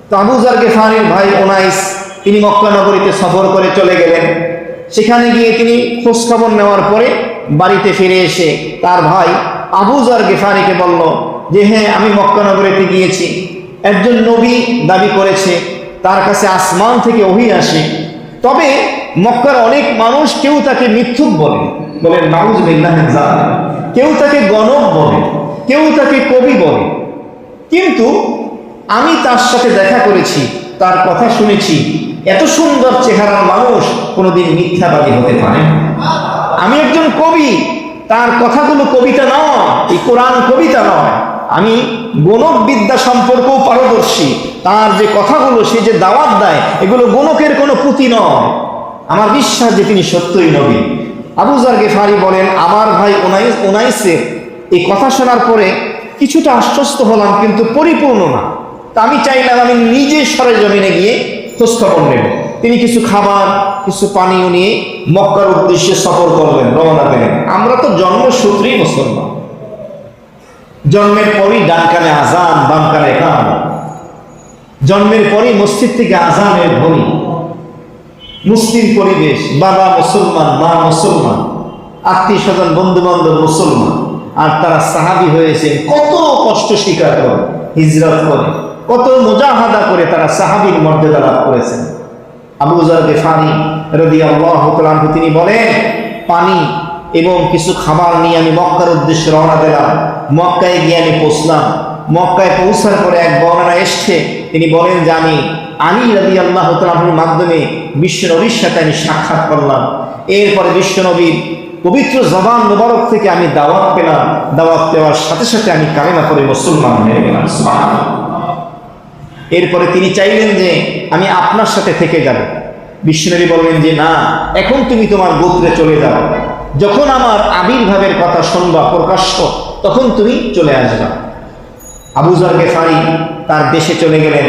তো আবু যর গিফারির ভাই উনাইস তিনি মক্কা নগরীতে সফর করে চলে গেলেন। সেখানে গিয়ে তিনি খোঁজ খবর নেওয়ার পরে বাড়িতে ফিরে এসে তার ভাই আবু যর গিফারিকে বলল যে হ্যাঁ, আমি মক্কা নগরীতে গিয়েছি, একজন নবী দাবি করেছে তার কাছে আসমান থেকে ওহী আসে। তবে মক্কার অনেক মানুষ কেউ তাকে মিথ্যুক বলে, নাউযুবিল্লাহ, কেউ তাকে গণক বলে, কেউ তাকে কবি বলে, কিন্তু আমি তার সাথে দেখা করেছি, তার কথা শুনেছি, এত সুন্দর চেহারার মানুষ কোনোদিন মিথ্যাবাদী হতে পারে না। আমি একজন কবি, তার কথাগুলো কবিতা নয়, এই কোরআন কবিতা নয়। আমি গণক বিদ্যা সম্পর্কেও পারদর্শী, তার যে কথাগুলো, সে যে দাওয়াত দেয়, এগুলো গণকের কোনো পুঁথি নয়। আমার বিশ্বাস যে তিনি সত্যই নবী। আবু যর গিফারি বলেন, আমার ভাই উনাইসের এই কথা শোনার পরে কিছুটা আশ্বস্ত হলাম, কিন্তু পরিপূর্ণ না। তা আমি চাইলাম আমি নিজে সরেজমিনে গিয়ে খোঁজখবর নেব। তিনি কিছু খাবার, কিছু পানীয় নিয়ে মক্কার উদ্দেশ্যে সফর করলেন, রওনা দিলেন। আমরা তো জন্মসূত্রেই মুসলমান, জন্মের পরই ডান কানে আজান, বাম কানে কান, জন্মের পরই মসজিদ থেকে আজানের ধ্বনি, মুসলিম পরিবেশ, বাবা মুসলমান, মা মুসলমান, আত্মীয় স্বজন, বন্ধু বান্ধব মুসলমান, আর তারা সাহাবী হয়েছে। কত কষ্ট স্বীকার করে, হিজরত করে, কত মুজাহাদা করে তারা সাহাবীর মর্যাদা লাভ করেছেন। আবু যর গিফারি রাদিয়াল্লাহু তাআলা আনহু তিনি বলেন, পানি এবং কিছু খাবার নিয়ে আমি মক্কার উদ্দেশ্যে রওনা দিলাম। মক্কায় গিয়ে আমি পৌঁছলাম। মক্কায় পৌঁছার পরে এক বর্ণনা এসছে, তিনি বলেন যে আমি আলী রাদিয়াল্লাহু তাআলা আনহুর মাধ্যমে বিশ্বনবীর সাথে আমি সাক্ষাৎ করলাম। এরপরে বিশ্বনবীর পবিত্র জবান মুবারক থেকে আমি দাওয়াত পেলাম। দাওয়াত দেওয়ার সাথে সাথে আমি কালেমা পড়ে মুসলমান হয়ে গেলাম। সুবহানাল্লাহ। এরপরে তিনি চাইলেন যে আমি আপনার সাথে থেকে যাব। বিশ্বনবী বললেন যে না, এখন তুমি তোমার গোত্রে চলে যাও, যখন আমার আবির্ভাবের কথা শুনবা প্রকাশ্য, তখন তুমি চলে আসবা। আবু যর গিফারি তার দেশে চলে গেলেন,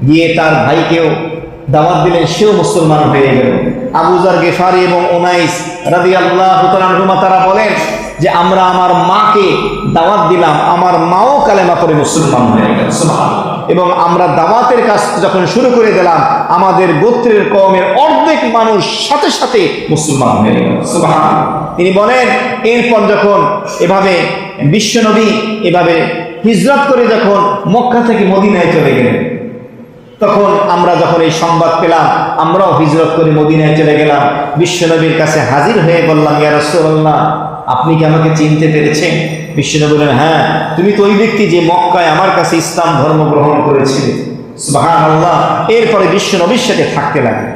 গিয়ে তার ভাইকেও দাওয়াত দিলেন, সেও মুসলমান হয়ে গেল। আবু যর গিফারি এবং উনাইস রাদিয়াল্লাহু তাআলা আনহুমা তারা বলেন যে আমরা আমার মাকে দাওয়াত দিলাম, আমার মাও কালেমা পড়ে মুসলমান হয়ে গেল। সুবহানাল্লাহ। এবং আমরা দাওয়াতের কাজ যখন শুরু করে দিলাম, আমাদের গোত্রের কওমের অর্ধেক মানুষ সাথে সাথে মুসলমান হয়ে গেল। সুবহানাল্লাহ। তিনি বলেন, এরপর যখন এভাবে বিশ্বনবী এভাবে হিজরত করে যখন মক্কা থেকে মদিনায় চলে গেলেন, তখন আমরা যখন এই সংবাদ পেলাম, আমরাও হিজরত করে মদিনায় চলে গেলাম। বিশ্বনবীর কাছে হাজির হয়ে বললাম, ইয়া রাসূলুল্লাহ, আপনি কি আমাকে চিনতে পেরেছেন? বিশ্বনবী বললেন, হ্যাঁ, তুমি তো ওই ব্যক্তি যে মক্কায় আমার কাছে ইসলাম ধর্ম গ্রহণ করেছিলে। সুবহানাল্লাহ। এরপরে বিশ্বনবীর সাথে থাকতে লাগলেন।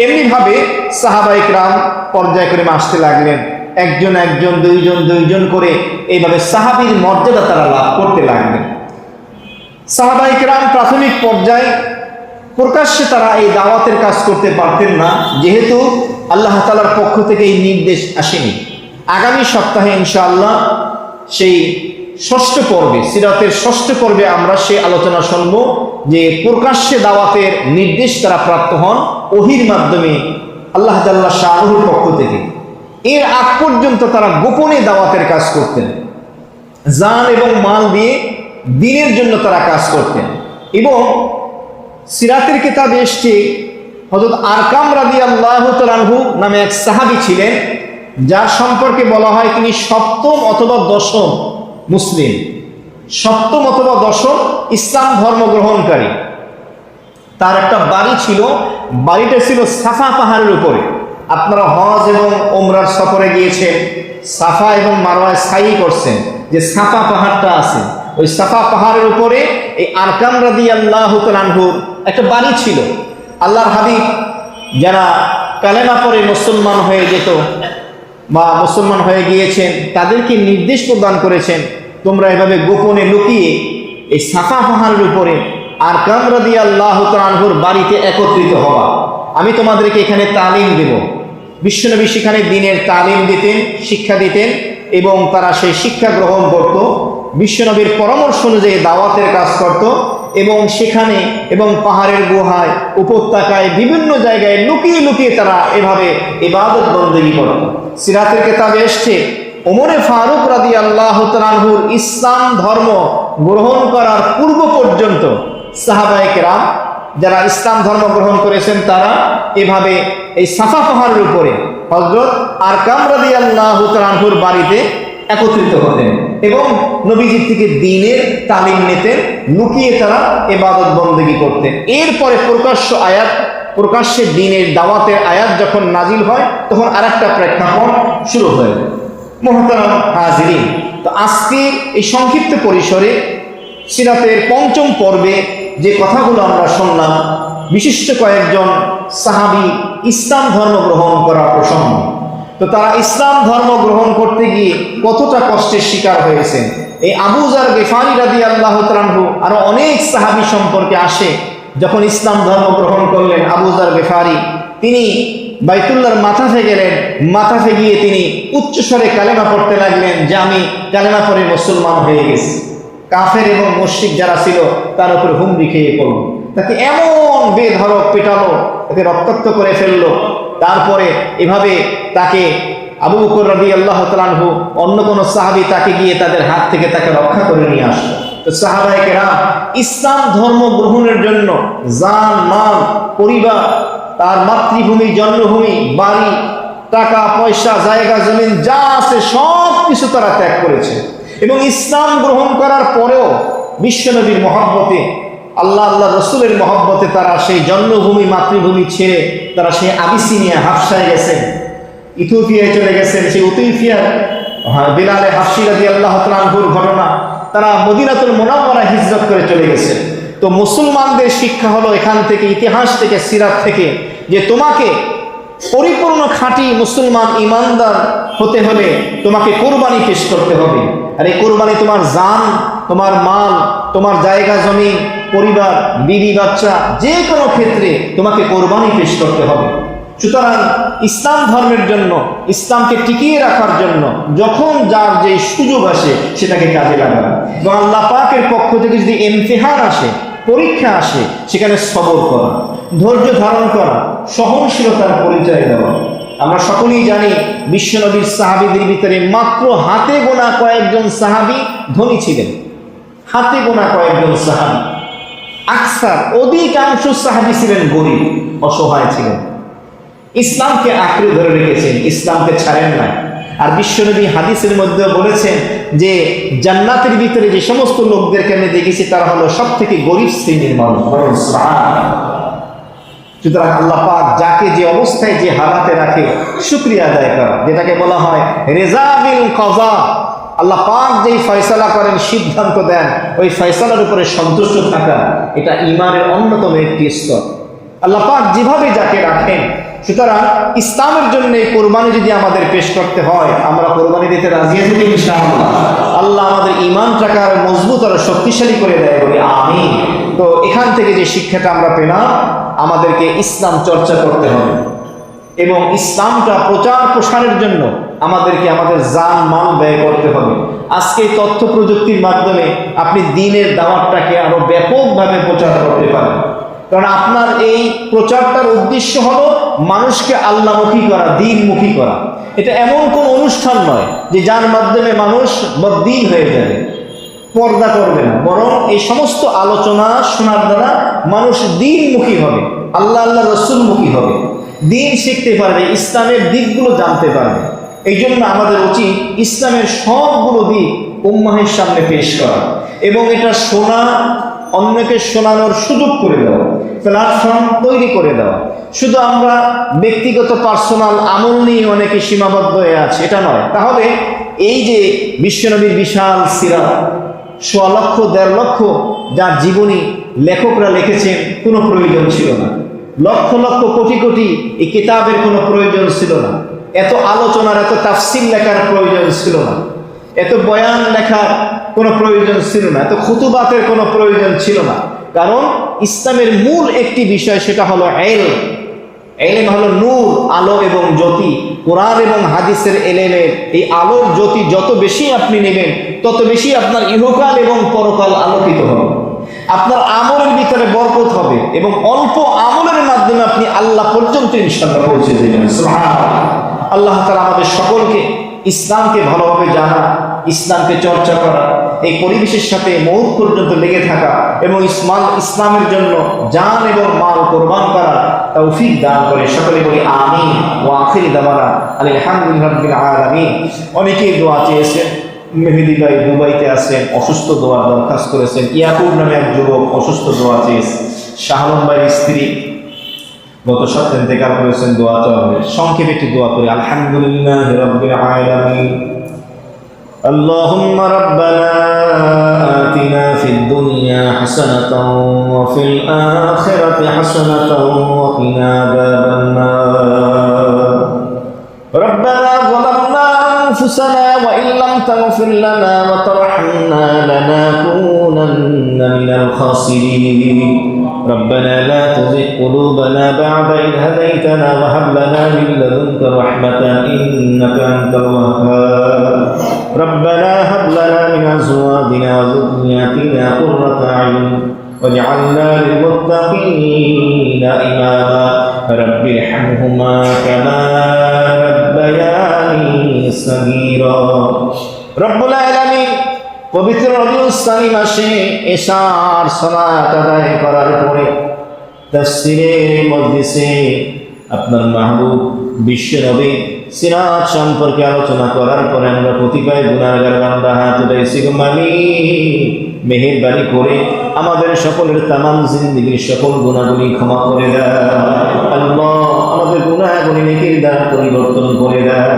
এমনিভাবে সাহাবায়ে কেরাম পর্যায়ক্রমে আসতে লাগলেন, একজন একজন, দুইজন দুইজন করে এইভাবে সাহাবীর মর্যাদা তারা লাভ করতে লাগলেন। সাহাবায়ে কেরাম প্রাথমিক পর্যায়ে প্রকাশ্যে তারা এই দাওয়াতের কাজ করতে পারতেন না, যেহেতু আল্লাহ তাআলার পক্ষ থেকে এই নির্দেশ আসেনি। আগামী সপ্তাহে ইনশাআল্লাহ সেই ষষ্ঠ পর্বে, সিরাতের ষষ্ঠ পর্বে আমরা সেই আলোচনা শুনব যে প্রকাশ্যে দাওয়াতের নির্দেশ তারা প্রাপ্ত হন ওহীর মাধ্যমে আল্লাহ তাআলা শাআনুর পক্ষ থেকে। এর আগ পর্যন্ত তারা গোপনে দাওয়াতের কাজ করতেন, জান এবং মাল দিয়ে দ্বীনের জন্য তারা কাজ করতেন। এবং সিরাতের কিতাবে এসেছে হযরত আরকাম রাদিয়াল্লাহু তাআলা আনহু নামে এক সাহাবী ছিলেন, যার সম্পর্কে বলা হয় তিনি সপ্তম অথবা দশম মুসলিম, সপ্তম অথবা দশম ইসলাম ধর্ম গ্রহণকারী। তার একটা বাড়ি ছিল, বাড়িটা ছিল সাফা পাহাড়ের উপরে। আপনারা হজ এবং ওমরার সফরে গিয়েছেন, সাফা এবং মারওয়ায় সাই করছেন, যে সাফা পাহাড়টা আছে, ওই সাফা পাহাড়ের উপরে এই আরকাম রাদিয়াল্লাহু তাআলা আনহুর একটা বাড়ি ছিল। আল্লাহর হাবিব যারা কালেমা পড়ে মুসলমান হয়ে যেত বা মুসলমান হয়ে গিয়েছেন, তাদেরকে নির্দেশ প্রদান করেছেন, তোমরা এভাবে গোপনে লুকিয়ে এই সাফা পাহাড়ের উপরে আরকাম রাদিয়াল্লাহু তাআলা আনহুর বাড়িতে একত্রিত হওয়া। আমি তোমাদেরকে এখানে তালিম দেব। বিশ্বনবী সেখানে দ্বীনের তালিম দিতেন, শিক্ষা দিতেন এবং তারা সেই শিক্ষা গ্রহণ করত। বিশ্বনবীর পরামর্শ অনুযায়ী দাওয়াতের কাজ করত এবং সেখানে এবং পাহাড়ের গুহায়, উপত্যকায়, বিভিন্ন জায়গায় লুকিয়ে লুকিয়ে তারা এভাবে ইবাদত বন্দেগী করত। সিরাতের কিতাবে এসছে ওমরে ফারুক রাদিয়াল্লাহু তাআলা আনহুর ইসলাম ধর্ম গ্রহণ করার পূর্ব পর্যন্ত সাহাবায়ে কেরাম যারা ইসলাম ধর্ম গ্রহণ করেছেন তারা এভাবে এই সাফা পাহাড়ের উপরে হযরত আরকাম রাদিয়াল্লাহু তাআলা আনহুর বাড়িতে একত্রিত হতেন এবং নবীজির থেকে দ্বীনের তালিম নিতেন, লুকিয়ে তারা ইবাদত বন্দেগী করতেন। এরপরে প্রকাশ্যে দ্বীনের দাওয়াতের আয়াত যখন নাজিল হয় তখন আরেকটা প্রেক্ষাপট শুরু হয়ে যায়। মুহতারাম হাজিরিন, তো আজকের এই সংক্ষিপ্ত পরিসরে সিরাতের পঞ্চম পর্বে যে কথাগুলো আমরা শুনলাম, বিশিষ্ট কয়েকজন সাহাবী ইসলাম ধর্ম গ্রহণ করা প্রসঙ্গ। তো তারা ইসলাম ধর্ম গ্রহণ করতে গিয়ে কতটা কষ্টের শিকার হয়েছেন। এই আবু যার গিফারি রাদিয়াল্লাহু তাআলা আনহু আরো অনেক সাহাবী সম্পর্কে আসে। যখন ইসলাম ধর্ম গ্রহণ করলেন আবু যার গিফারি, তিনি বাইতুল্লাহর মাথাফে গেলেন। মাথাফে গিয়ে তিনি উচ্চস্বরে কালেমা পড়তে লাগলেন যে আমি কালেমা পড়ে মুসলমান হয়ে গেছি। কাফের এবং মুশরিক যারা ছিল তার উপর হুমড়ি খেয়ে পড়ল, তাকে এমন বেধড়ক পেটালো, তাকে রক্তাক্ত করে ফেললো। তারপরে এভাবে তাকে আবু বকর রাদিয়াল্লাহু তাআলা আনহু অন্য কোন সাহাবী তাকে গিয়ে তাদের হাত থেকে তাকে রক্ষা করে নিয়ে আসলো। তো সাহাবায়ে কেরাম ইসলাম ধর্ম গ্রহণের জন্য জান, মাল, পরিবার, তার মাতৃভূমি, জন্মভূমি, বাড়ি, টাকা পয়সা, জায়গা জমিন যা আছে সব কিছু তারা ত্যাগ করেছে এবং ইসলাম গ্রহণ করার পরেও বিশ্বনবীর মহব্বতে, আল্লাহ রসুলের মহব্বতে তারা সেই জন্মভূমি, মাতৃভূমি ছেড়ে তারা সেই আবিসিনিয়া, হাবশায় গেছেন, ইথিওপিয়ায় চলে গেছেন। সেই ইথিওপিয়ার বিলালে হাবশী রাদিয়াল্লাহু তাআলা আনহুর ঘটনা, তারা মদিনাতুল মুনাওয়ারা হিজরত করে চলে গেছেন। তো মুসলমানদের শিক্ষা হলো এখান থেকে, ইতিহাস থেকে, সিরাত থেকে, যে তোমাকে পরিপূর্ণ খাঁটি মুসলমান ইমানদার হতে হলে তোমাকে কোরবানি পেশ করতে হবে। আর এই কোরবানি তোমার জান, তোমার মাল, তোমার জায়গা জমি, পরিবার, বিবি বাচ্চা, যে কোনো ক্ষেত্রে তোমাকে কোরবানি পেশ করতে হবে। সুতরাং ইসলাম ধর্মের জন্য, ইসলামকে টিকিয়ে রাখার জন্য যখন যার যে সুযোগ আসে সেটাকে কাজে লাগানো এবং আল্লাহ পাকের পক্ষ থেকে যদি ইমতিহান আসে, পরীক্ষা আসে, সেখানে সবর করা, ধৈর্য ধারণ করা, সহনশীলতার পরিচয় দেওয়া। আমরা সকলেই জানি বিশ্বনবীর সাহাবীদের ভিতরে মাত্র হাতে গোনা কয়েকজন সাহাবী ধনী ছিলেন, হাতে গোনা কয়েকজন সাহাবী। অধিকাংশ সাহাবী ছিলেন গরিব, অসহায় ছিলেন। ইসলামকে আঁকড়ে ধরে রেখেছেন, ইসলামকে ছাড়েন না। আর বিশ্বনবী হাদিসের মধ্যে বলেছেন যে জান্নাতের ভিতরে যে সমস্ত লোকদেরকে আমি দেখেছি তারা হলো সব থেকে গরিব শ্রেণীর মানুষ। সুতরাং আল্লাহ পাক যাকে যে অবস্থায় যে হালাতে রাখে শুকরিয়া আদায় করা, যেটাকে বলা হয় রেজা বিল কাযা। আল্লাহ পাক যেই ফয়সালা করেন, সিদ্ধান্ত দেন, ওই ফয়সালার উপরে সন্তুষ্ট থাকা, এটা ঈমানের অন্যতম একটি স্তর। আল্লাহ পাক যেভাবে যাকে রাখেন, সুতরাং ইসলামের জন্য এই কোরবানি যদি আমাদের পেশ করতে হয়, আমরা কোরবানি দিতে রাজি আছি ইনশাআল্লাহ। আল্লাহ আমাদের ঈমানটাকে আরো মজবুত আর শক্তিশালী করে দেয়, বলি আমিন। তো এখান থেকে যে শিক্ষাটা আমরা পেলাম, আমাদেরকে ইসলাম চর্চা করতে হবে এবং ইসলামটা প্রচার প্রসারের জন্য আমাদেরকে আমাদের জান মাল ব্যয় করতে হবে। আজকে তথ্য প্রযুক্তির মাধ্যমে আপনি দ্বীনের দাওয়াতটাকে আরো ব্যাপকভাবে প্রচার করতে পারেন, কারণ আপনার এই প্রচারটার উদ্দেশ্য হলো মানুষকে আল্লাহমুখী করা, দ্বীনমুখী করা। এটা এমন কোন অনুষ্ঠান নয় যে যার মাধ্যমে মানুষ বদ্দীন হয়ে যাবে, পর্দা করবে না, বরং এই সমস্ত আলোচনা শোনার দ্বারা মানুষ দ্বীনমুখী হবে, আল্লাহ রসুলমুখী হবে, দ্বীন শিখতে পারবে, ইসলামের দিকগুলো জানতে পারবে। এই জন্য আমাদের উচিত ইসলামের সবগুলো দিক উম্মাহের সামনে পেশ করা এবং এটা শোনা, অন্যকে শোনানোর সুযোগ করে দেওয়া, প্ল্যাটফর্ম তৈরি করে দেওয়া। শুধু আমরা ব্যক্তিগত পার্সোনাল আমল নিয়ে অনেকে সীমাবদ্ধ হয়ে আছে, এটা নয়। তাহলে এই যে বিশ্বনবীর বিশাল সিরাত, 1.5 লক্ষ 1.5 লক্ষ যার জীবনী লেখকরা লিখেছেন, কোনো প্রয়োজন ছিল না। লক্ষ লক্ষ কোটি কোটি এই কিতাবের কোনো প্রয়োজন ছিল না। এত আলোচনার, এত তাফসীর লেখার প্রয়োজন ছিল না। এত বয়ান লেখার কোনো প্রয়োজন ছিল না। এত খুতুবাতের কোনো প্রয়োজন ছিল না। কারণ ইসলামের মূল একটি বিষয়, সেটা হলো ইলম। ইলম হলো নূর, আলো এবং জ্যোতি। কোরআন এবং হাদিসের ইলমের এই আলোর জ্যোতি যত বেশি আপনি নেবেন, তত বেশি আপনার ইহকাল এবং পরকাল আলোকিত হবে। আপনার আমলের ভিতরে বরকত হবে এবং অল্প আমলের মাধ্যমে আপনি আল্লাহ পর্যন্ত ইনশাআল্লাহ পৌঁছে যাবেন। সুবহানাল্লাহ। আল্লাহ তাআলা আমাদের সকলকে ইসলামকে ভালোভাবে জানা, ইসলামকে চর্চা করা, এই পরিবেশের সাথে মৌত পর্যন্ত লেগে থাকা এবং ইসলামের জন্য জান এবং মাল কোরবান করা তৌফিক দান করে। সকলে বলি আমিন। ওয়া আখিরি দাওয়ানা আলহামদুলিল্লাহি রাব্বিল আলামিন। অনেকেই দোয়া চেয়েছেন। মেহেদি ভাই দুবাইতে আছেন, অসুস্থ, দোয়ার দরখাস্ত করেছেন। ইয়াকুব নামে এক যুবক অসুস্থ, দোয়া চেয়েছেন। শাহরুম ভাইয়ের স্ত্রী গত সপ্তাহে ইন্তেকাল করেছেন, দোয়া চাওয়া হবে। সংক্ষেপে একটি দোয়া করি। আলহামদুলিল্লাহি রাব্বিল আলামিন। اللهم ربنا آتنا في الدنيا حسنة وفي الآخرة حسنة وقنا عذاب النار. ربنا ظلمنا أنفسنا وإن لم تغفر لنا وترحمنا لنكونن من الخاسرين. ربنا لا تزغ قلوبنا بعد إذ هديتنا وهب لنا من لدنك رحمة إنك أنت الوهاب. ربنا هب لنا من أزواجنا وذرياتنا قرة أعين واجعلنا للمتقين إماما. رب ارحمهما كما ربياني صغيرا. رب العالمين পবিত্র রবিউল সানি মাসে এশার সালাত আদায় করার পরে তাফসীরের মজলিসে আপনার মাহবুব বিশ্ব নবী সিরাত সম্পর্কে আলোচনা করার পরে আমরা কতিপয় গুনাহগার বান্দা হাত উঠাইছি। মালিক মেহেরবানি করে আমাদের সকলের তামাম জিন্দেগির সকল গুনাহগুলি ক্ষমা করে দাও। আল্লাহ আমাদের গুনাহগুলি নেকির দ্বারা পরিবর্তন করে দাও।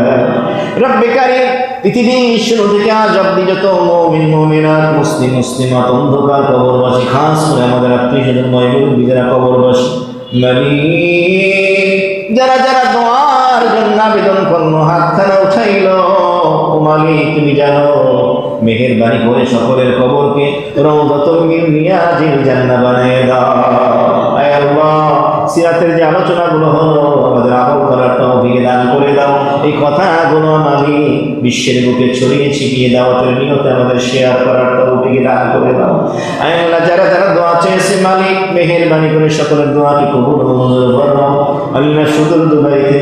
রব্বে কারীম পৃথিবীর শুরু থেকে আজ অব্দি যত মুমিন মুমিনাত, মুসলিম মুসলিমাত, অন্ধকার কবরবাসী, খাস করে আমাদের আত্মীয় স্বজন মুরব্বী যারা কবরবাসী, মালিক যারা যারা দোয়ার জন্য আবেদন করলো, হাতখানা উঠাইলো, ও মালিক তুমি জানো, মেহেরবানি করে সকলের কবরকে রওযাতুল মিন রিয়াজিল জান্নাহ বানায় দাও। আয় আল্লাহ, সিরাতের যে আলোচনাগুলো হলো আমাদের আমল করার তৌফিক দান করে দাও। এই কথাগুলো মালিক বিশ্বের বুকে ছড়িয়ে ছিটিয়ে দাওয়াতের নিয়তে আমাদের শেয়ার করার তৌফিক দান করে দাও। আয় আল্লাহ, যারা যারা দোয়া চেয়েছে মালিক মেহেরবানি করে সকলের দোয়াকে কবুল ও মঞ্জুর ফরমাও। আল্লাহ সুদূর দুবাইতে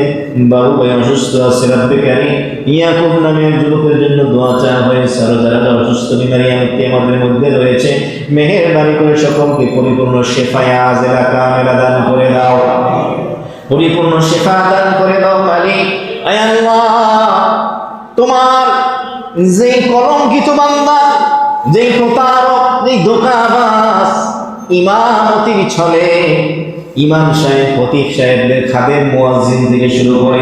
বাবু ভাই অসুস্থ আছে, রব্বে কারীম ইয়াকুব নামে এক যুবকের জন্য দোয়া চাওয়া হয়েছে। আরো যারা যারা অসুস্থ বিমারি আমাদের মধ্যে রয়েছে, মেহেরবানি করে সকলকে পরিপূর্ণ শেফায়ে আজেলা কামেলা দান করে দাও, পরিপূর্ণ শেফা দান করে দাও মালিক। আয় আল্লাহ, তোমার যেই কলঙ্কিত বান্দা, যেই প্রতারক, যেই ধোঁকাবাজ, ইমামতির ছলে ইমাম সাহেব, খতিব সাহেবদের, খাদেম, মুয়াজ্জিন থেকে শুরু করে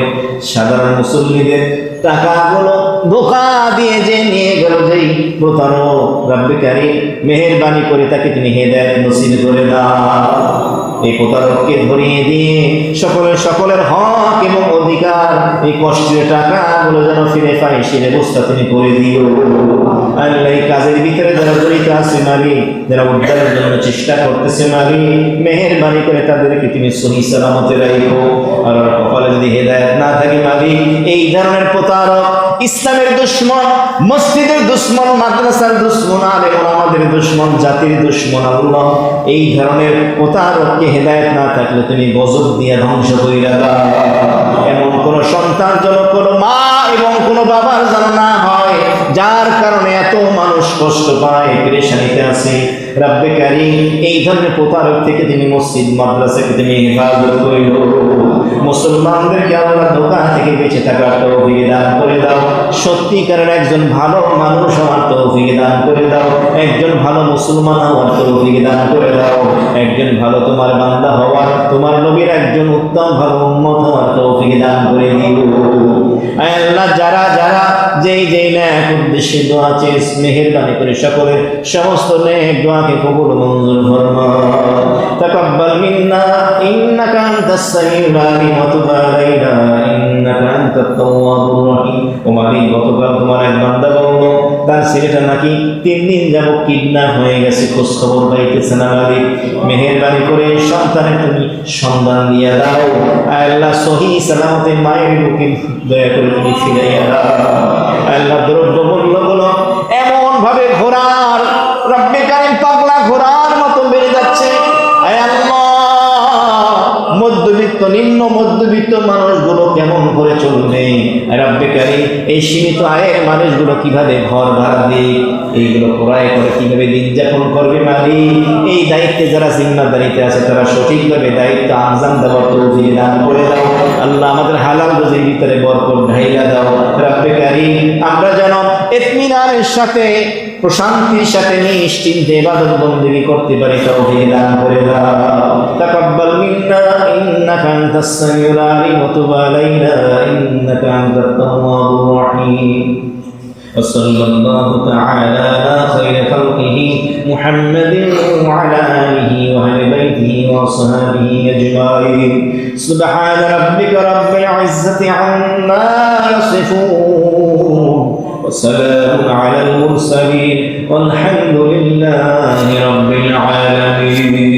সাধারণ মুসল্লিদের টাকাগুলো ধোঁকা দিয়ে যে নিয়ে গেল যেই প্রতারক, রব্বে কারীম মেহেরবানি করে তাকে তুমি হেদায়েত নসিব করে দাও। এই প্রতারককে ধরিয়ে দিয়ে সকলের হক এবং অধিকার, এই কষ্টের টাকাগুলো যেন ফিরে পাই সে ব্যবস্থা তুমি করে দিও। আল্লাহ, এই কাজের ভিতরে যারা জড়িত আছে মালিক, যারা উদ্ধারের জন্য চেষ্টা করতেছে মালিক, মেহেরবানি করে তাদেরকে তুমি সহি সালামতে রাখো। আর কপালে যদি হেদায়েত না থাকে মালিক, এই ধরনের প্রতারক, ইসলামের দুশ্মন, মসজিদের দুশ্মন, মাদ্রাসার দুশ্মন, আলেম ওলামাদের দুশ্মন, জাতির দুশ্মন, আল্লাহ এই ধরনের প্রতারককে হেদায়েত না থাকলে তুমি গজব দিয়ে ধ্বংস কইরা দাও। এমন কোন সন্তান যেন কোন মা এবং কোন বাবার যেন না হয়, যার কারণে এত মানুষ কষ্ট পায়, পেরেশানিতে আছে। রব্বে কারীম এই ধরনের প্রতারক থেকে তুমি মসজিদ মাদ্রাসাকে তুমি হেফাজত করিও। মুসলমানদেরকে আল্লাহ ধোঁকা থেকে বেঁচে থাকার তৌফিক দান করে দাও। সত্যিকারের একজন ভালো মানুষ হওয়ার তৌফিক দান করে দাও। একজন ভালো মুসলমান হওয়ার তৌফিক দান করে দাও। একজন ভালো তোমার বান্দা হওয়ার, তোমার নবীর একজন উত্তম ভালো উম্মত হওয়ার তৌফিক দান করে দিও। আল্লাহ, যারা যারা যেই নেক উদ্দেশ্যে দোয়া চেয়েছে, মেহেরবানি করে সকলের সমস্ত নেক দোয়াকে কবুল মঞ্জুর ফরমাও। তাকাব্বাল মিন্না ইন্নাকা আনতাস সামিউল আলিম ওয়া তুব আলাইনা ইন্নাকা আনতাত তাওয়াবুর রহিম। ও মালিক, গতকাল তোমার এক বান্দা বলল তার ছেলেটা নাকি 3 দিন যাবত কিডন্যাপ হয়ে গেছে, খোঁজ খবর পাইতেছে না। মালিক মেহেরবানি করে সন্তানের তুমি সন্ধান দিয়ে দাও। আল্লাহ সহি সালামতে মায়ের বুকে দয়া করে তুমি ফিরাইয়া দাও। আল্লাহ দ্রব্য মূল্যগুলো এমন ভাবে ঘোড়ার রব্বে কারিম পাগলা ঘোড়ার মতো বেড়ে যাচ্ছে। আয় আল্লাহ, মধ্যবিত্ত নিম্ন মধ্যবিত্ত মানুষগুলো কেমন করে চলবে? রব্বে কারিম এই সীমিত আয়ের মানুষগুলো কিভাবে ঘর ভাড়া দিই, এইগুলো ক্রয় করে কিভাবে দিন যাপন করবে? মালিক এই দায়িত্বে যারা জিম্মাদারিতে আছে তারা সঠিকভাবে দায়িত্ব আঞ্জাম দেওয়ার তৌফিক দান করে দাও। আল্লাহ আমাদের হালাল রুজির ভিতরে বরকত ঢাইলা দাও। রব্বে কারিম আমরা যেন ইতমিনানের সাথে প্রশান্তির সাথে নিশ্চিন্তে ইবাদত বন্দেগী করতে পারি, তৌফিক দান করে দাও। তাকাব্বাল মিন্না ইন্নাকা আনতাস সামিউল আলিম ওয়া তুব আলাইনা ইন্নাকা আনতাত তাওয়াবুর রহিম। وصلى الله تعالى على خير خلقه محمد وعلى آله وأهل بيته وأصحابه أجمعين. سبحان ربك رب العزة عما يصفون وسلام على المرسلين والحمد لله رب العالمين.